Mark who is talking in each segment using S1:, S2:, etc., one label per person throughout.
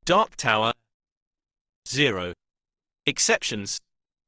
S1: Dark Tower. 0. Exceptions.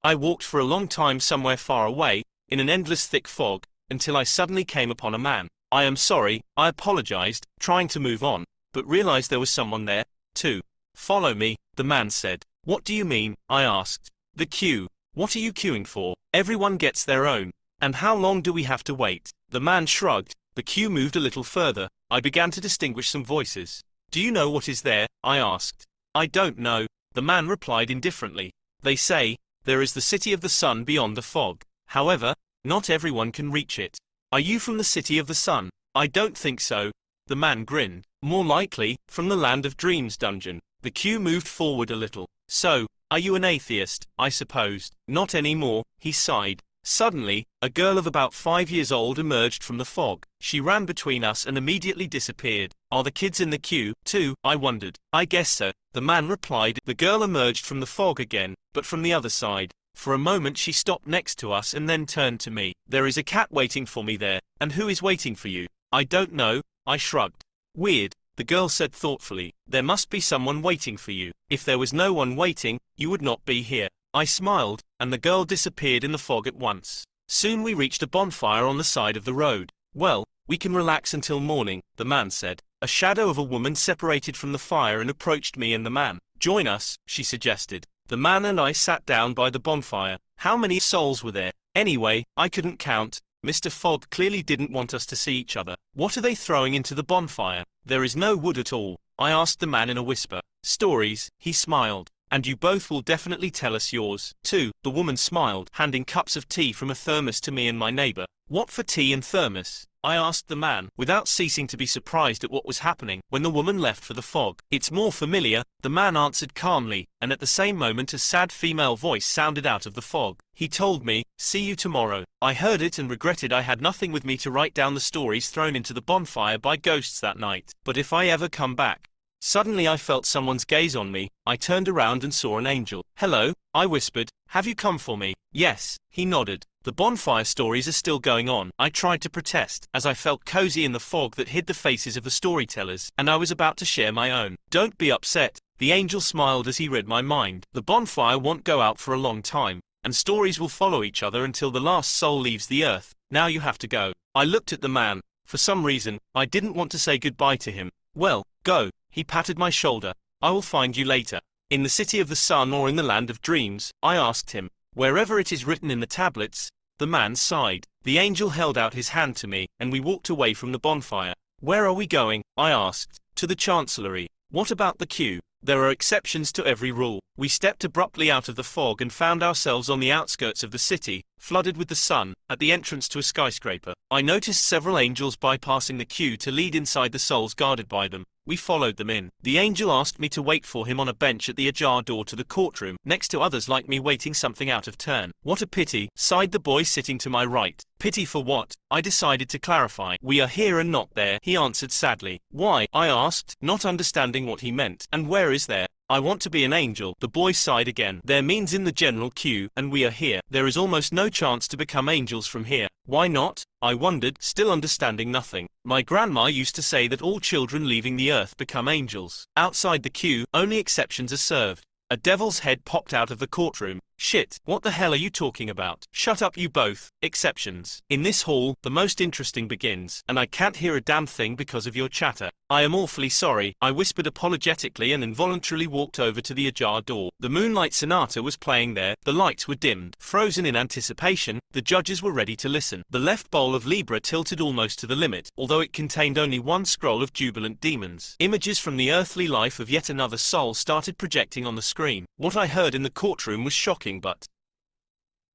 S1: I walked for a long time somewhere far away, in an endless thick fog, until I suddenly came upon a man. I am sorry, I apologized, trying to move on, but realized there was someone there, too. Follow me, the man said. What do you mean? I asked. The queue. What are you queuing for? Everyone gets their own. And how long do we have to wait? The man shrugged. The queue moved a little further. I began to distinguish some voices. Do you know what is there? I asked. I don't know, the man replied indifferently. They say, there is the city of the sun beyond the fog. However, not everyone can reach it. Are you from the city of the sun? I don't think so. The man grinned. More likely, from the land of dreams dungeon. The queue moved forward a little. So, are you an atheist? I supposed. Not anymore, he sighed. Suddenly, a girl of about 5 years old emerged from the fog. She ran between us and immediately disappeared. Are the kids in the queue, too? I wondered. I guess so, the man replied. The girl emerged from the fog again, but from the other side. For a moment she stopped next to us and then turned to me. There is a cat waiting for me there. And who is waiting for you? I don't know, I shrugged. Weird, the girl said thoughtfully. There must be someone waiting for you. If there was no one waiting, you would not be here. I smiled, and the girl disappeared in the fog at once. Soon we reached a bonfire on the side of the road. Well, we can relax until morning, the man said. A shadow of a woman separated from the fire and approached me and the man. Join us, she suggested. The man and I sat down by the bonfire. How many souls were there? Anyway, I couldn't count. Mr. Fogg clearly didn't want us to see each other. What are they throwing into the bonfire? There is no wood at all, I asked the man in a whisper. Stories, he smiled. And you both will definitely tell us yours, too. The woman smiled, handing cups of tea from a thermos to me and my neighbor. What for tea and thermos? I asked the man, without ceasing to be surprised at what was happening. When the woman left for the fog. It's more familiar, the man answered calmly, and at the same moment a sad female voice sounded out of the fog. He told me, see you tomorrow. I heard it and regretted I had nothing with me to write down the stories thrown into the bonfire by ghosts that night. But if I ever come back. Suddenly I felt someone's gaze on me. I turned around and saw an angel. Hello, I whispered. Have you come for me? Yes, he nodded. The bonfire stories are still going on. I tried to protest, as I felt cozy in the fog that hid the faces of the storytellers, and I was about to share my own. Don't be upset. The angel smiled as he read my mind. The bonfire won't go out for a long time, and stories will follow each other until the last soul leaves the earth. Now you have to go. I looked at the man. For some reason, I didn't want to say goodbye to him. Well, go. He patted my shoulder. I will find you later. In the city of the sun or in the land of dreams? I asked him. Wherever it is written in the tablets. The man sighed. The angel held out his hand to me, and we walked away from the bonfire. Where are we going? I asked. To the chancellery. What about the queue? There are exceptions to every rule. We stepped abruptly out of the fog and found ourselves on the outskirts of the city, flooded with the sun, at the entrance to a skyscraper. I noticed several angels bypassing the queue to lead inside the souls guarded by them. We followed them in. The angel asked me to wait for him on a bench at the ajar door to the courtroom, next to others like me waiting something out of turn. What a pity, sighed the boy sitting to my right. Pity for what? I decided to clarify. We are here and not there, he answered sadly. Why? I asked, not understanding what he meant. And where is there? I want to be an angel. The boy sighed again. There means in the general queue, and we are here. There is almost no chance to become angels from here. Why not? I wondered, still understanding nothing. My grandma used to say that all children leaving the earth become angels. Outside the queue, only exceptions are served. A devil's head popped out of the courtroom. Shit, what the hell are you talking about? Shut up you both. Exceptions. In this hall, the most interesting begins, and I can't hear a damn thing because of your chatter. I am awfully sorry, I whispered apologetically and involuntarily walked over to the ajar door. The Moonlight Sonata was playing there, the lights were dimmed. Frozen in anticipation, the judges were ready to listen. The left bowl of Libra tilted almost to the limit, although it contained only one scroll of jubilant demons. Images from the earthly life of yet another soul started projecting on the screen. What I heard in the courtroom was shocking, but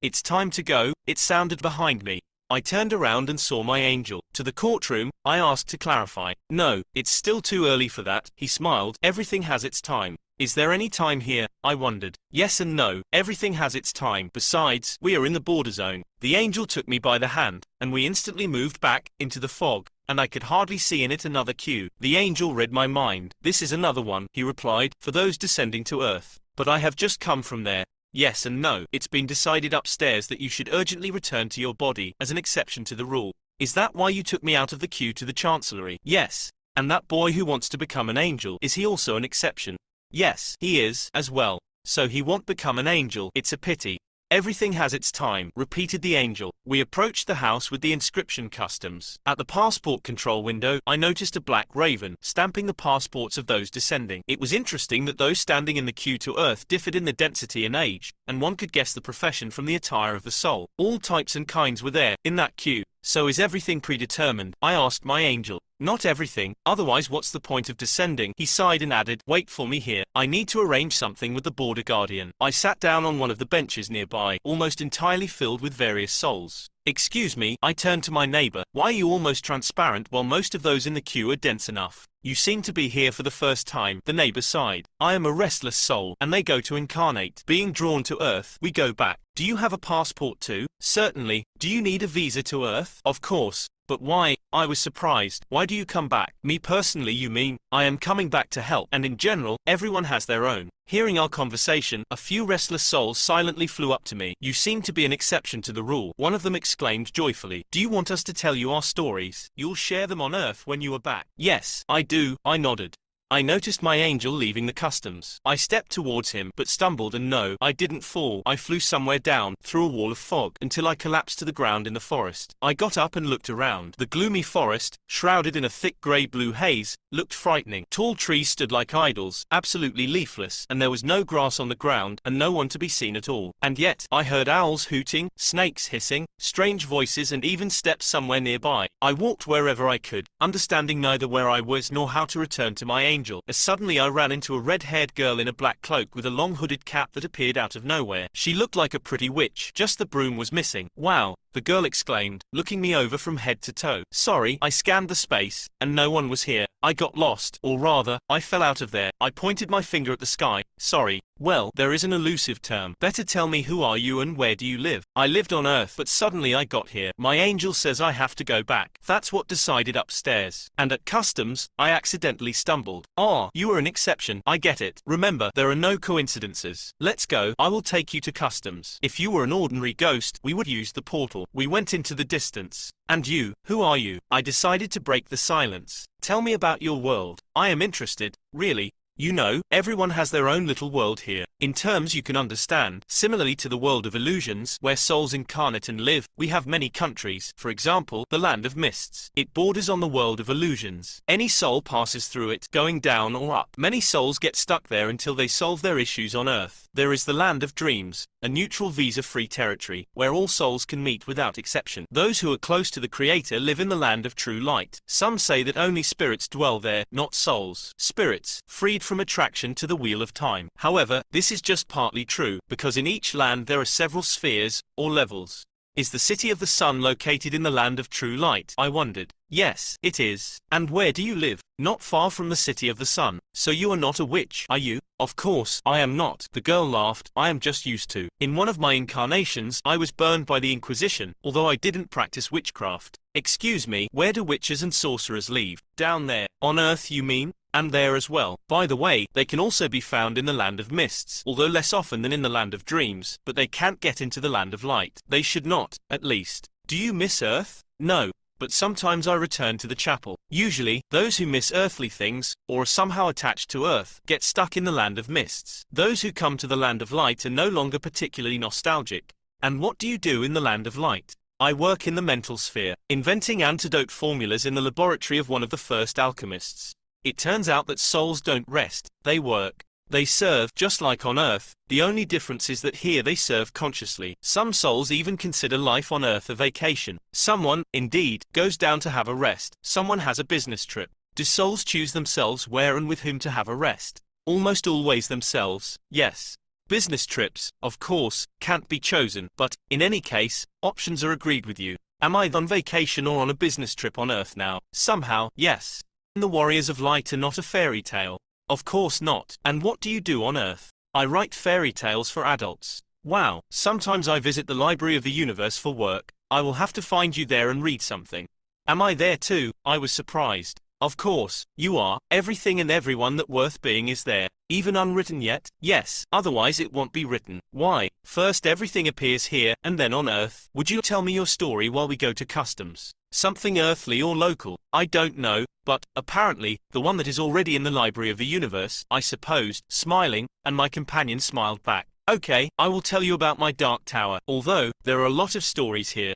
S1: it's time to go, it sounded behind me. I turned around and saw my angel. To the courtroom, I asked to clarify. No, it's still too early for that, he smiled. Everything has its time. Is there any time here? I wondered. Yes and no, everything has its time. Besides, we are in the border zone. The angel took me by the hand, and we instantly moved back into the fog, and I could hardly see in it another queue. The angel read my mind. This is another one, he replied, for those descending to earth. But I have just come from there. Yes and no. It's been decided upstairs that you should urgently return to your body, as an exception to the rule. Is that why you took me out of the queue to the chancellery? Yes. And that boy who wants to become an angel, is he also an exception? Yes, he is, as well. So he won't become an angel. It's a pity. Everything has its time, repeated the angel. We approached the house with the inscription customs. At the passport control window, I noticed a black raven, stamping the passports of those descending. It was interesting that those standing in the queue to Earth differed in the density and age, and one could guess the profession from the attire of the soul. All types and kinds were there, in that queue. So is everything predetermined? I asked my angel. Not everything, otherwise what's the point of descending? He sighed and added, wait for me here. I need to arrange something with the border guardian. I sat down on one of the benches nearby, almost entirely filled with various souls. Excuse me, I turned to my neighbor. Why are you almost transparent while most of those in the queue are dense enough? You seem to be here for the first time, the neighbor sighed. I am a restless soul, and they go to incarnate. Being drawn to Earth, we go back. Do you have a passport too? Certainly. Do you need a visa to Earth? Of course. But why? I was surprised. Why do you come back? Me personally, you mean? I am coming back to help, and in general, everyone has their own. Hearing our conversation, a few restless souls silently flew up to me. You seem to be an exception to the rule. One of them exclaimed joyfully. Do you want us to tell you our stories? You'll share them on Earth when you are back. Yes, I do, I nodded. I noticed my angel leaving the customs. I stepped towards him, but stumbled, and no, I didn't fall. I flew somewhere down, through a wall of fog, until I collapsed to the ground in the forest. I got up and looked around. The gloomy forest, shrouded in a thick grey-blue haze, looked frightening. Tall trees stood like idols, absolutely leafless, and there was no grass on the ground, and no one to be seen at all. And yet, I heard owls hooting, snakes hissing, strange voices, and even steps somewhere nearby. I walked wherever I could, understanding neither where I was nor how to return to my angel, as suddenly I ran into a red-haired girl in a black cloak with a long hooded cap that appeared out of nowhere. She looked like a pretty witch, just the broom was missing. Wow, the girl exclaimed, looking me over from head to toe. Sorry, I scanned the space, and no one was here. I got lost, or rather, I fell out of there. I pointed my finger at the sky. Sorry. Well, there is an elusive term. Better tell me, who are you and where do you live? I lived on Earth, but suddenly I got here. My angel says I have to go back. That's what decided upstairs. And at customs, I accidentally stumbled. Ah, you are an exception. I get it. Remember, there are no coincidences. Let's go. I will take you to customs. If you were an ordinary ghost, we would use the portal. We went into the distance. And you, who are you? I decided to break the silence. Tell me about your world. I am interested, really. You know, everyone has their own little world here. In terms you can understand, similarly to the world of illusions, where souls incarnate and live, we have many countries. For example, the land of mists. It borders on the world of illusions. Any soul passes through it, going down or up. Many souls get stuck there until they solve their issues on Earth. There is the land of dreams, a neutral visa-free territory, where all souls can meet without exception. Those who are close to the Creator live in the land of true light. Some say that only spirits dwell there, not souls. Spirits, freed from attraction to the wheel of time. However, this is just partly true, because in each land there are several spheres, or levels. Is the city of the sun located in the land of true light? I wondered. Yes, it is. And where do you live? Not far from the city of the sun. So you are not a witch, are you? Of course, I am not. The girl laughed. I am just used to. In one of my incarnations, I was burned by the Inquisition, although I didn't practice witchcraft. Excuse me, where do witches and sorcerers live? Down there. On Earth, you mean? And there as well. By the way, they can also be found in the land of mists, although less often than in the land of dreams, but they can't get into the land of light. They should not, at least. Do you miss Earth? No. But sometimes I return to the chapel. Usually, those who miss earthly things, or are somehow attached to Earth, get stuck in the land of mists. Those who come to the land of light are no longer particularly nostalgic. And what do you do in the land of light? I work in the mental sphere, inventing antidote formulas in the laboratory of one of the first alchemists. It turns out that souls don't rest, they work. They serve, just like on Earth. The only difference is that here they serve consciously. Some souls even consider life on Earth a vacation. Someone, indeed, goes down to have a rest. Someone has a business trip. Do souls choose themselves where and with whom to have a rest? Almost always themselves, yes. Business trips, of course, can't be chosen, but, in any case, options are agreed with you. Am I on vacation or on a business trip on Earth now? Somehow, yes. The Warriors of Light are not a fairy tale. Of course not. And what do you do on Earth? I write fairy tales for adults. Wow. Sometimes I visit the Library of the Universe for work. I will have to find you there and read something. Am I there too? I was surprised. Of course, you are. Everything and everyone that worth being is there. Even unwritten yet? Yes, otherwise it won't be written. Why? First everything appears here, and then on Earth. Would you tell me your story while we go to customs? Something earthly or local? I don't know, but, apparently, the one that is already in the library of the universe, I supposed, smiling, and my companion smiled back. Okay, I will tell you about my dark tower, although, there are a lot of stories here.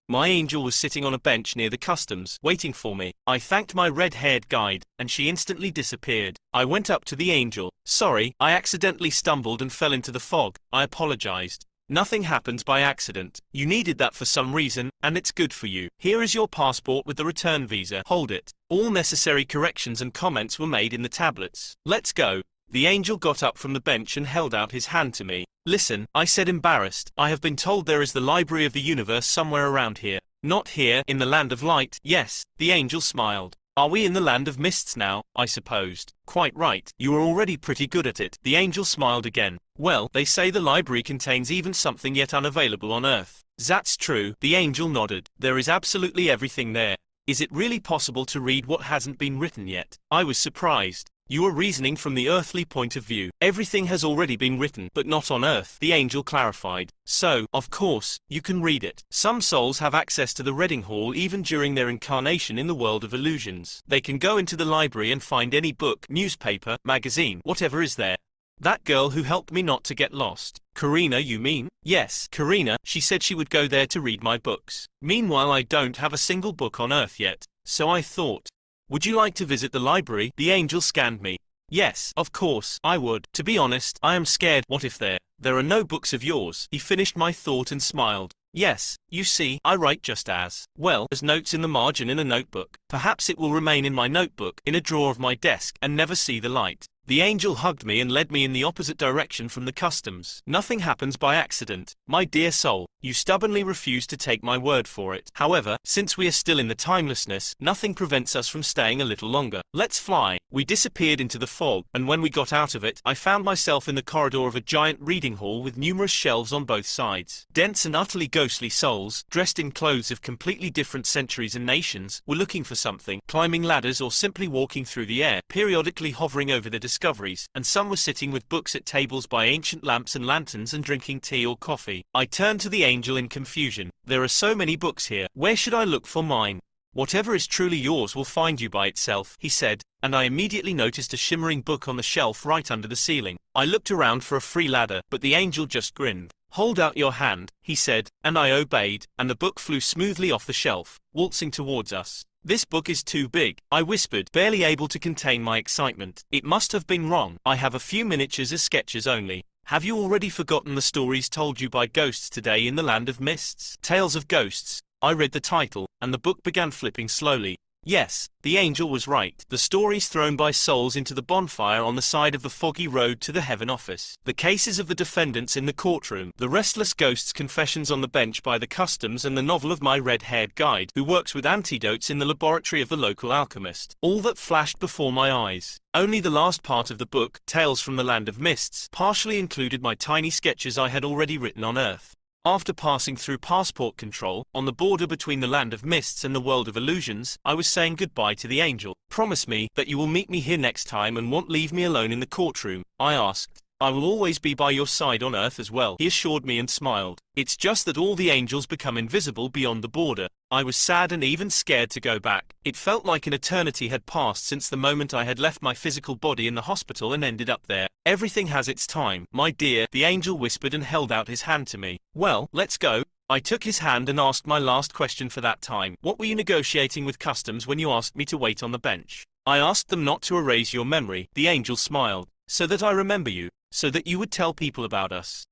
S1: My angel was sitting on a bench near the customs, waiting for me. I thanked my red-haired guide, and she instantly disappeared. I went up to the angel. Sorry, I accidentally stumbled and fell into the fog. I apologized. Nothing happens by accident. You needed that for some reason, and it's good for you. Here is your passport with the return visa. Hold it. All necessary corrections and comments were made in the tablets. Let's go. The angel got up from the bench and held out his hand to me. Listen, I said, embarrassed. I have been told there is the library of the universe somewhere around here. Not here, in the land of light. Yes, the angel smiled. Are we in the land of mists now? I supposed. Quite right. You are already pretty good at it. The angel smiled again. Well, they say the library contains even something yet unavailable on Earth. That's true. The angel nodded. There is absolutely everything there. Is it really possible to read what hasn't been written yet? I was surprised. You are reasoning from the earthly point of view. Everything has already been written, but not on Earth, the angel clarified. So, of course, you can read it. Some souls have access to the reading hall even during their incarnation in the world of illusions. They can go into the library and find any book, newspaper, magazine, whatever is there. That girl who helped me not to get lost. Karina, you mean? Yes, Karina. She said she would go there to read my books. Meanwhile, I don't have a single book on Earth yet. So I thought, would you like to visit the library? The angel scanned me. Yes, of course, I would. To be honest, I am scared. What if there are no books of yours? He finished my thought and smiled. Yes, you see, I write just as well as notes in the margin in a notebook. Perhaps it will remain in my notebook, in a drawer of my desk, and never see the light. The angel hugged me and led me in the opposite direction from the customs. Nothing happens by accident. My dear soul, you stubbornly refuse to take my word for it. However, since we are still in the timelessness, nothing prevents us from staying a little longer. Let's fly. We disappeared into the fog, and when we got out of it, I found myself in the corridor of a giant reading hall with numerous shelves on both sides. Dense and utterly ghostly souls, dressed in clothes of completely different centuries and nations, were looking for something, climbing ladders or simply walking through the air, periodically hovering over the discoveries, and some were sitting with books at tables by ancient lamps and lanterns and drinking tea or coffee. I turned to the angel in confusion. There are so many books here. Where should I look for mine? Whatever is truly yours will find you by itself, he said, and I immediately noticed a shimmering book on the shelf right under the ceiling. I looked around for a free ladder, but the angel just grinned. Hold out your hand, he said, and I obeyed, and the book flew smoothly off the shelf, waltzing towards us. This book is too big, I whispered, barely able to contain my excitement. It must have been wrong. I have a few miniatures as sketches only. Have you already forgotten the stories told you by ghosts today in the land of mists? Tales of Ghosts. I read the title, and the book began flipping slowly. Yes, the angel was right. The stories thrown by souls into the bonfire on the side of the foggy road to the heaven office. The cases of the defendants in the courtroom. The restless ghosts' confessions on the bench by the customs, and the novel of my red-haired guide, who works with antidotes in the laboratory of the local alchemist. All that flashed before my eyes. Only the last part of the book, Tales from the Land of Mists, partially included my tiny sketches I had already written on Earth. After passing through passport control, on the border between the land of mists and the world of illusions, I was saying goodbye to the angel. Promise me that you will meet me here next time and won't leave me alone in the courtroom, I asked. I will always be by your side on Earth as well, he assured me and smiled. It's just that all the angels become invisible beyond the border. I was sad and even scared to go back. It felt like an eternity had passed since the moment I had left my physical body in the hospital and ended up there. Everything has its time, my dear, the angel whispered and held out his hand to me. Well, let's go. I took his hand and asked my last question for that time. What were you negotiating with customs when you asked me to wait on the bench? I asked them not to erase your memory, the angel smiled. So that I remember you. So that you would tell people about us.